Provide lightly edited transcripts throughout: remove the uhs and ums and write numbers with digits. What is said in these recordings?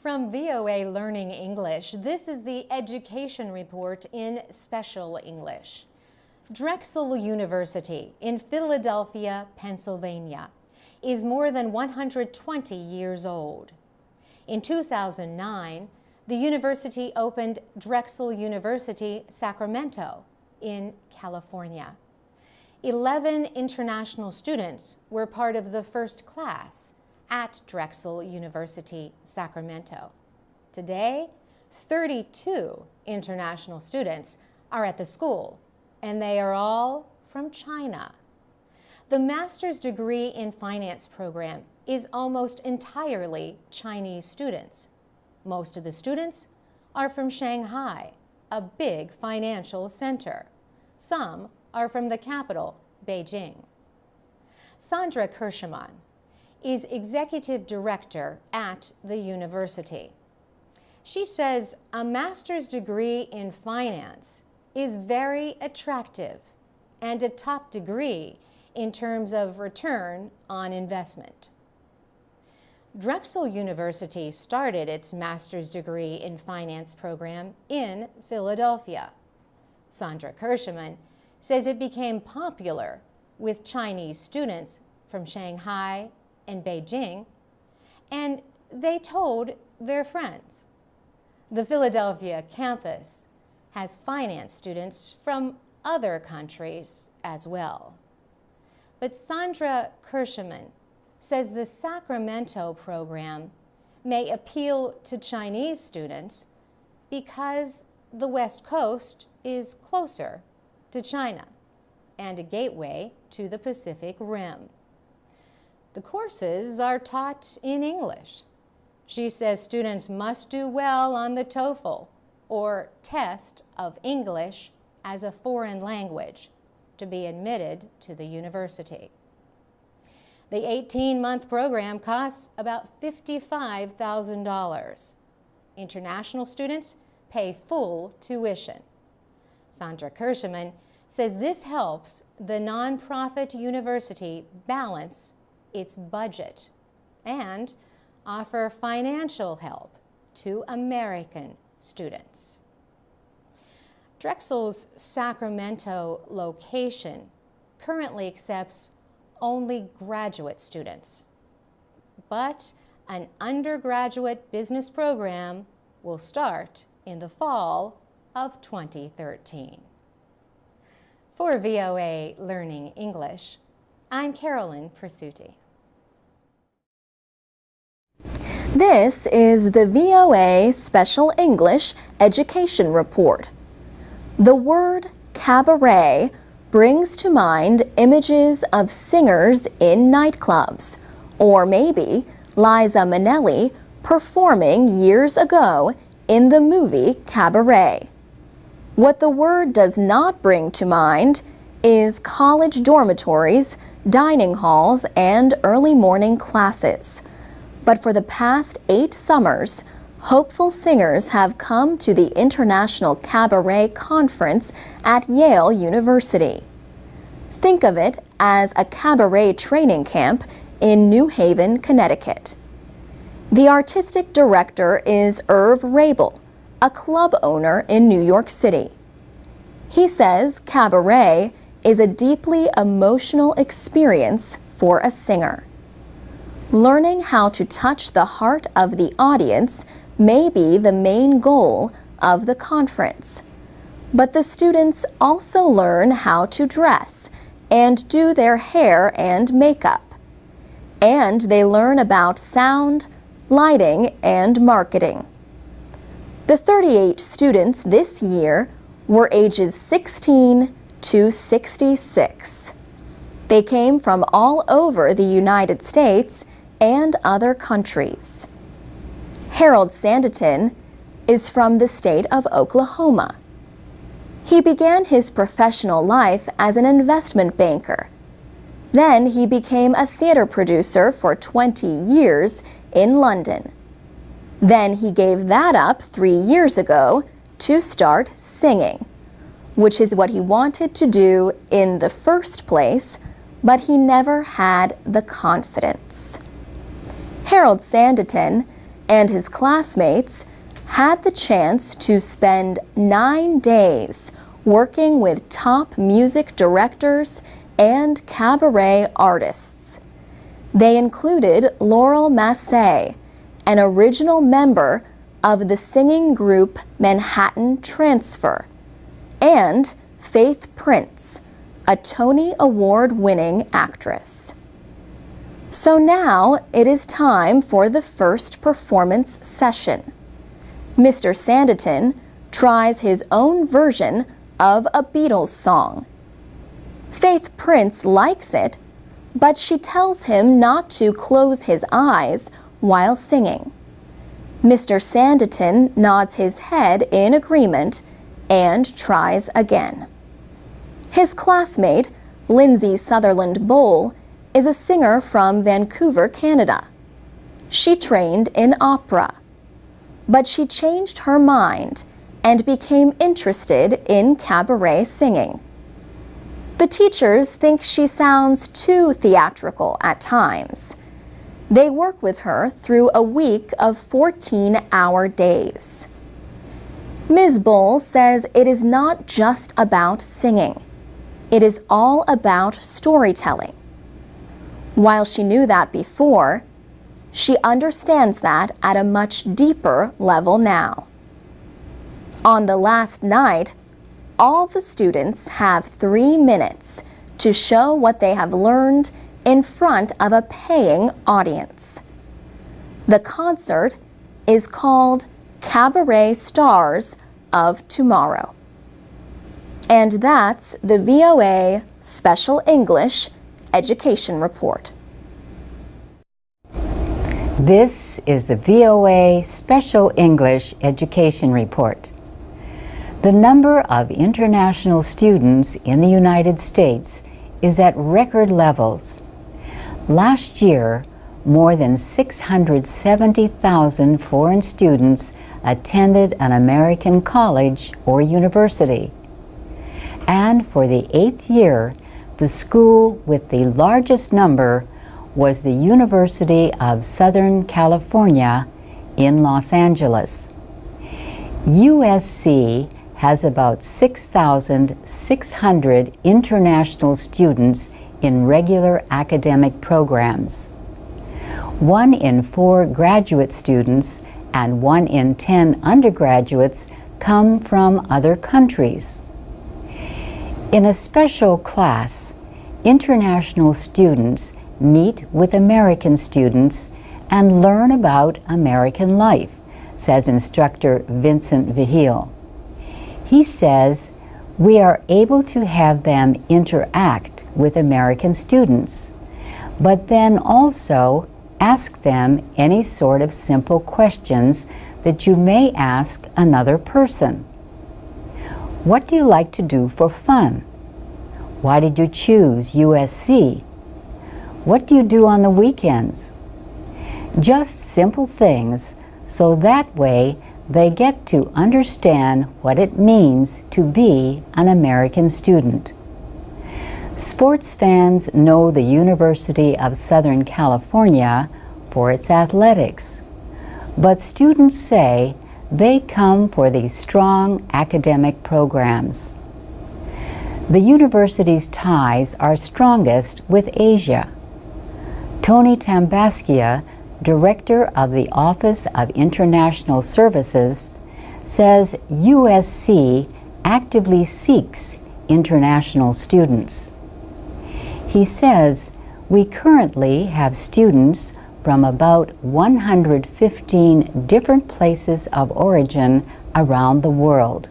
From VOA Learning English, this is the Education Report in Special English. Drexel University in Philadelphia, Pennsylvania, is more than 120 years old. In 2009, the university opened Drexel University, Sacramento, in California. 11 international students were part of the first class at Drexel University, Sacramento. Today, 32 international students are at the school, and they are all from China. The master's degree in finance program is almost entirely Chinese students. Most of the students are from Shanghai, a big financial center. Some are from the capital, Beijing. Sandra Kirschman is executive director at the university. She says a master's degree in finance is very attractive and a top degree in terms of return on investment. Drexel University started its master's degree in finance program in Philadelphia. Sandra Kirschman says it became popular with Chinese students from Shanghai and Beijing, and they told their friends. The Philadelphia campus has finance students from other countries as well. But Sandra Kirschman says the Sacramento program may appeal to Chinese students because the West Coast is closer to China and a gateway to the Pacific Rim. The courses are taught in English. She says students must do well on the TOEFL, or test of English as a foreign language, to be admitted to the university. The 18-month program costs about $55,000. International students pay full tuition. Sandra Kirschman says this helps the nonprofit university balance its budget and offer financial help to American students. Drexel's Sacramento location currently accepts only graduate students, but an undergraduate business program will start in the fall of 2013. For VOA Learning English, I'm Carolyn Persutti. This is the VOA Special English Education Report. The word cabaret brings to mind images of singers in nightclubs, or maybe Liza Minnelli performing years ago in the movie Cabaret. What the word does not bring to mind is college dormitories, dining halls, and early morning classes. But for the past 8 summers, hopeful singers have come to the International Cabaret Conference at Yale University. Think of it as a cabaret training camp in New Haven, Connecticut. The artistic director is Irv Rabel, a club owner in New York City. He says cabaret is a deeply emotional experience for a singer. Learning how to touch the heart of the audience may be the main goal of the conference. But the students also learn how to dress and do their hair and makeup. And they learn about sound, lighting, and marketing. The 38 students this year were ages 16 to 66. They came from all over the United States and other countries. Harold Sanditon is from the state of Oklahoma. He began his professional life as an investment banker. Then he became a theater producer for 20 years in London. Then he gave that up 3 years ago to start singing, which is what he wanted to do in the first place, but he never had the confidence. Harold Sanditon and his classmates had the chance to spend 9 days working with top music directors and cabaret artists. They included Laurel Massey, an original member of the singing group Manhattan Transfer, and Faith Prince, a Tony Award-winning actress. So now it is time for the first performance session. Mr. Sanditon tries his own version of a Beatles song. Faith Prince likes it, but she tells him not to close his eyes while singing. Mr. Sanditon nods his head in agreement and tries again. His classmate, Lindsay Sutherland Bowl, is a singer from Vancouver, Canada. She trained in opera, but she changed her mind and became interested in cabaret singing. The teachers think she sounds too theatrical at times. They work with her through a week of 14-hour days. Ms. Bowl says it is not just about singing. It is all about storytelling. While she knew that before, she understands that at a much deeper level now. On the last night, all the students have 3 minutes to show what they have learned in front of a paying audience. The concert is called Cabaret Stars of Tomorrow. And that's the VOA Special English Education Report. This is the VOA Special English Education Report. The number of international students in the United States is at record levels. Last year, more than 670,000 foreign students attended an American college or university. And for the 8th year, the school with the largest number was the University of Southern California in Los Angeles. USC has about 6,600 international students in regular academic programs. 1 in 4 graduate students and 1 in 10 undergraduates come from other countries. In a special class, international students meet with American students and learn about American life, says instructor Vincent Vigil. He says, we are able to have them interact with American students, but then also ask them any sort of simple questions that you may ask another person. What do you like to do for fun? Why did you choose USC? What do you do on the weekends? Just simple things, so that way they get to understand what it means to be an American student. Sports fans know the University of Southern California for its athletics, but students say they come for the strong academic programs. The university's ties are strongest with Asia. Tony Tambaskia, director of the Office of International Services, says USC actively seeks international students. He says, we currently have students from about 115 different places of origin around the world.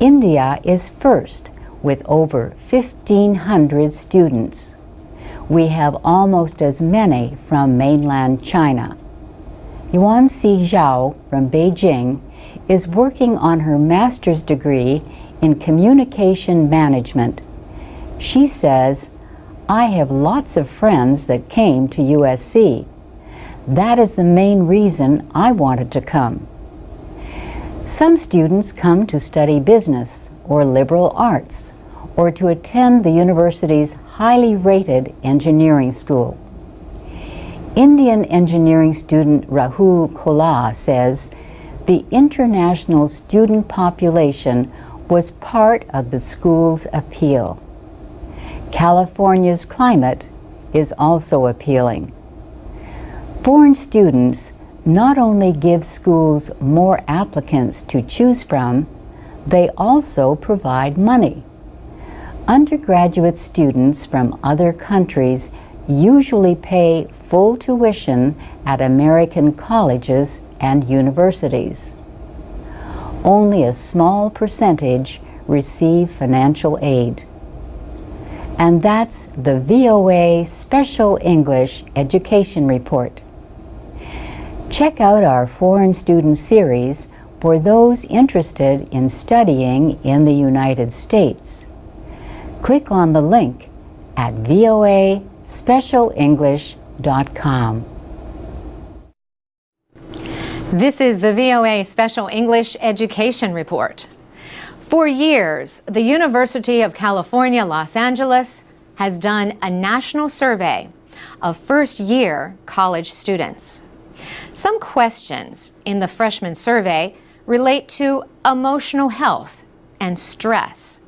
India is first with over 1,500 students. We have almost as many from mainland China. Yuan-Si Zhao from Beijing is working on her master's degree in communication management. She says, I have lots of friends that came to USC. That is the main reason I wanted to come. Some students come to study business or liberal arts, or to attend the university's highly rated engineering school. Indian engineering student Rahul Kola says the international student population was part of the school's appeal. California's climate is also appealing. Foreign students not only give schools more applicants to choose from, they also provide money. Undergraduate students from other countries usually pay full tuition at American colleges and universities. Only a small percentage receive financial aid. And that's the VOA Special English Education Report. Check out our Foreign Student Series for those interested in studying in the United States. Click on the link at voaspecialenglish.com. This is the VOA Special English Education Report. For years, the University of California, Los Angeles has done a national survey of first-year college students. Some questions in the freshman survey relate to emotional health and stress.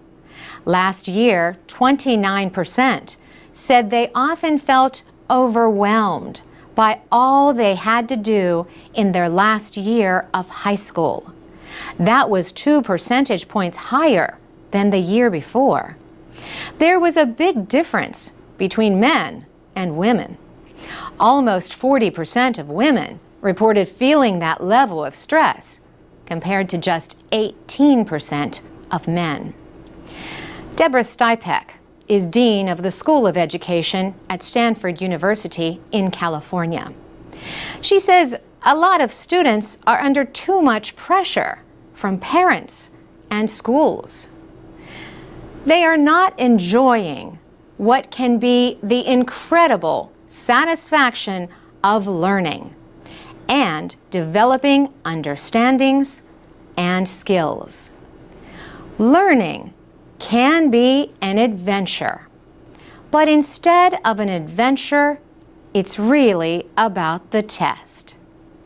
Last year, 29% said they often felt overwhelmed by all they had to do in their last year of high school. That was 2 percentage points higher than the year before. There was a big difference between men and women. Almost 40% of women reported feeling that level of stress, compared to just 18% of men. Deborah Stipek is Dean of the School of Education at Stanford University in California. She says a lot of students are under too much pressure from parents and schools. They are not enjoying what can be the incredible satisfaction of learning and developing understandings and skills. Learning can be an adventure, but instead of an adventure, it's really about the test.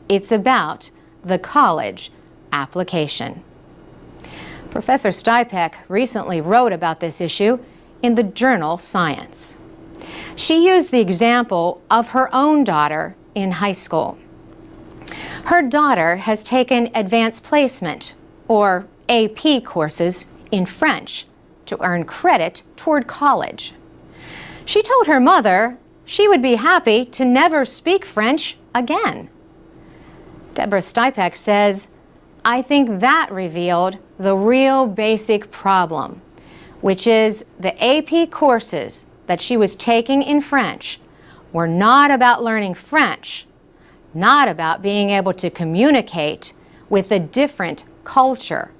It's about the college application. Professor Stipek recently wrote about this issue in the journal Science. She used the example of her own daughter in high school. Her daughter has taken advanced placement, or AP courses, in French to earn credit toward college. She told her mother she would be happy to never speak French again. Deborah Stipek says, "I think that revealed the real basic problem, which is the AP courses that she was taking in French were not about learning French, not about being able to communicate with a different culture,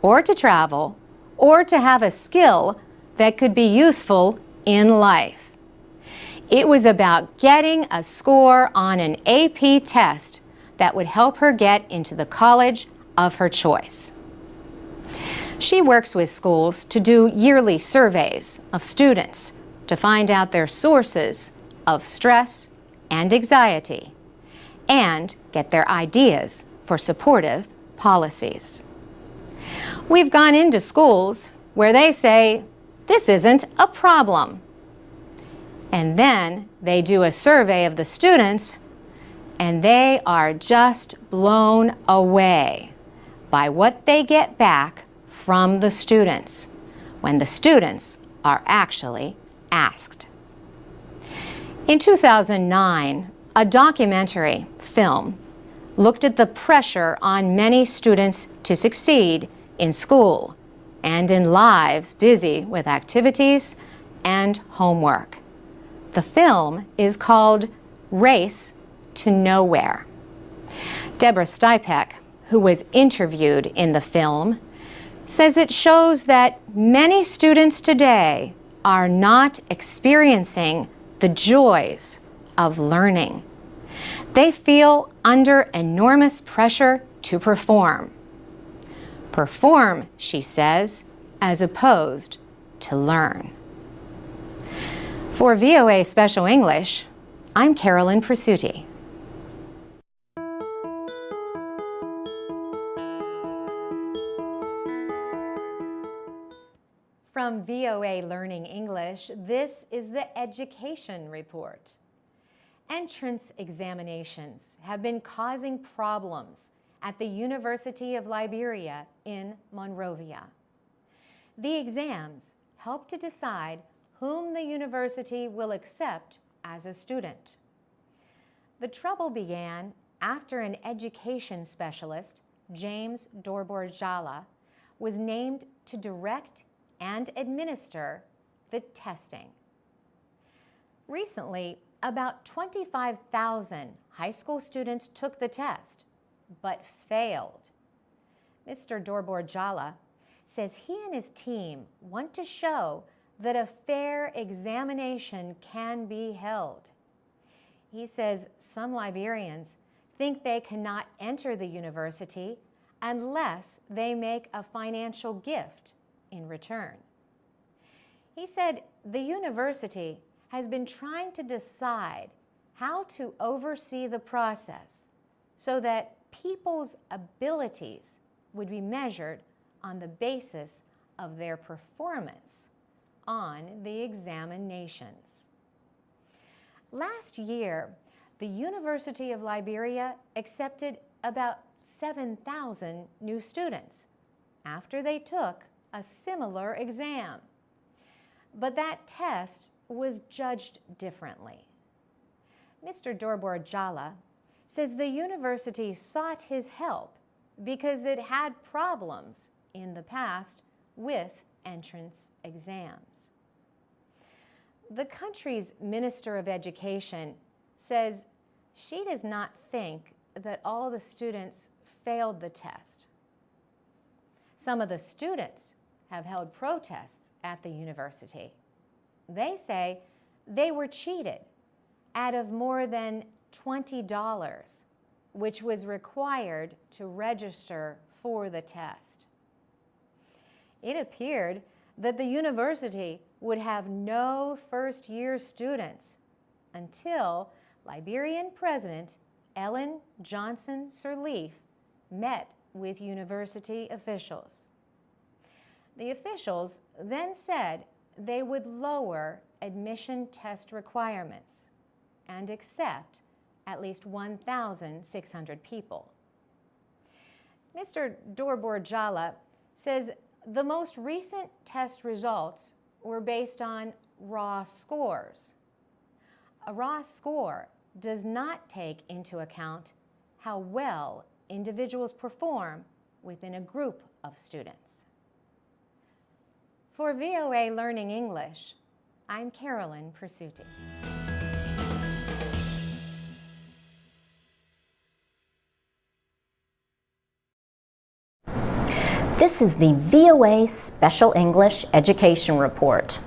or to travel, or to have a skill that could be useful in life. It was about getting a score on an AP test that would help her get into the college of her choice." She works with schools to do yearly surveys of students to find out their sources of stress and anxiety and get their ideas for supportive policies. We've gone into schools where they say, "This isn't a problem." And then they do a survey of the students, and they are just blown away by what they get back from the students when the students are actually asked. In 2009, a documentary film looked at the pressure on many students to succeed in school and in lives busy with activities and homework. The film is called Race to Nowhere. Deborah Stipek, who was interviewed in the film, says it shows that many students today are not experiencing the joys of learning. They feel under enormous pressure to perform. Perform, she says, as opposed to learn. For VOA Special English, I'm Carolyn Prasuti. From VOA Learning English, this is the Education Report. Entrance examinations have been causing problems at the University of Liberia in Monrovia. The exams help to decide whom the university will accept as a student. The trouble began after an education specialist, James Dorborjala, was named to direct and administer the testing. Recently, about 25,000 high school students took the test, but failed. Mr. Dorborjala says he and his team want to show that a fair examination can be held. He says some Liberians think they cannot enter the university unless they make a financial gift in return. He said the university has been trying to decide how to oversee the process so that people's abilities would be measured on the basis of their performance on the examinations. Last year, the University of Liberia accepted about 7,000 new students after they took a similar exam. But that test was judged differently. Mr. Dorborjala says the university sought his help because it had problems in the past with entrance exams. The country's Minister of Education says she does not think that all the students failed the test. Some of the students have held protests at the university. They say they were cheated out of more than $20, which was required to register for the test. It appeared that the university would have no first-year students until Liberian President Ellen Johnson Sirleaf met with university officials. The officials then said they would lower admission test requirements and accept at least 1,600 people. Mr. Dorborjala says the most recent test results were based on raw scores. A raw score does not take into account how well individuals perform within a group of students. For VOA Learning English, I'm Carolyn Prasuti. This is the VOA Special English Education Report.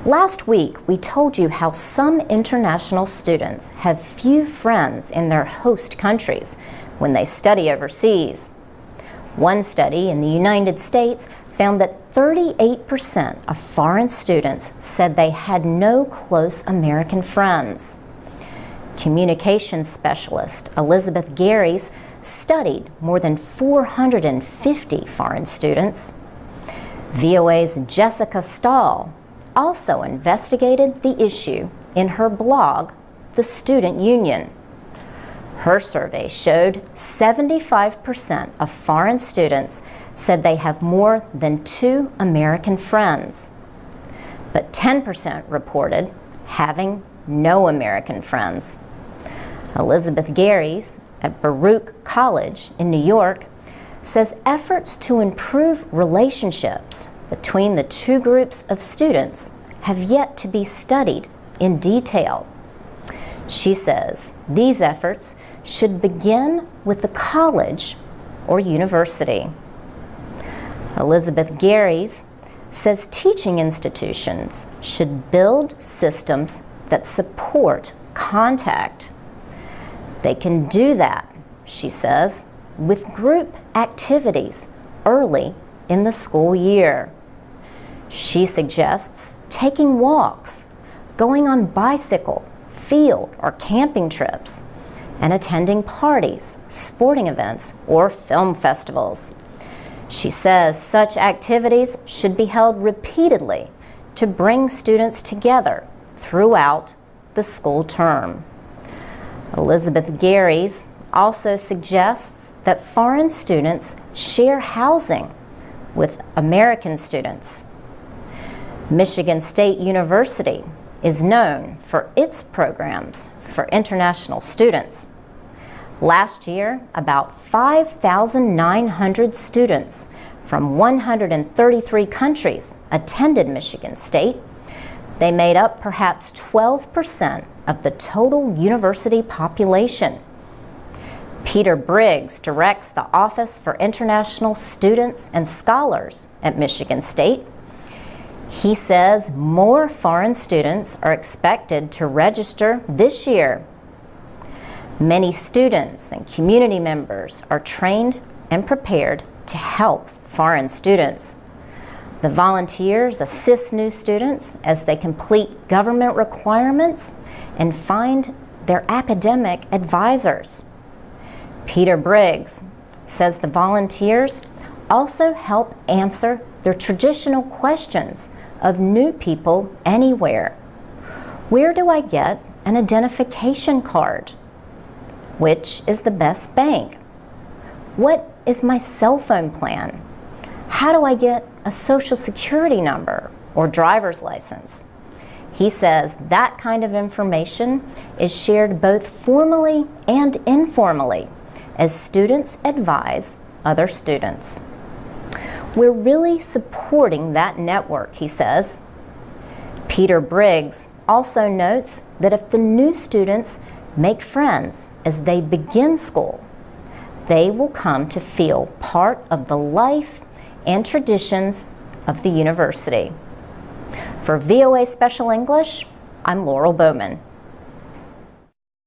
Last week, we told you how some international students have few friends in their host countries when they study overseas. One study in the United States found that 38% of foreign students said they had no close American friends. Communications specialist Elizabeth Garys studied more than 450 foreign students. VOA's Jessica Stahl also investigated the issue in her blog, The Student Union. Her survey showed 75% of foreign students said they have more than 2 American friends, but 10% reported having no American friends. Elizabeth Garys at Baruch College in New York says efforts to improve relationships between the two groups of students have yet to be studied in detail. She says these efforts should begin with the college or university. Elizabeth Garys says teaching institutions should build systems that support contact. They can do that, she says, with group activities early in the school year. She suggests taking walks, going on bicycle, field or camping trips, and attending parties, sporting events, or film festivals. She says such activities should be held repeatedly to bring students together throughout the school term. Elizabeth Gary's also suggests that foreign students share housing with American students. Michigan State University is known for its programs for international students. Last year, about 5,900 students from 133 countries attended Michigan State. They made up perhaps 12% of the total university population. Peter Briggs directs the Office for International Students and Scholars at Michigan State. He says more foreign students are expected to register this year. Many students and community members are trained and prepared to help foreign students. The volunteers assist new students as they complete government requirements and find their academic advisors. Peter Briggs says the volunteers also help answer their traditional questions of new people anywhere. Where do I get an identification card? Which is the best bank? What is my cell phone plan? How do I get a social security number or driver's license? He says that kind of information is shared both formally and informally as students advise other students. We're really supporting that network, he says. Peter Briggs also notes that if the new students make friends as they begin school, they will come to feel part of the life and traditions of the university. For VOA Special English, I'm Laurel Bowman.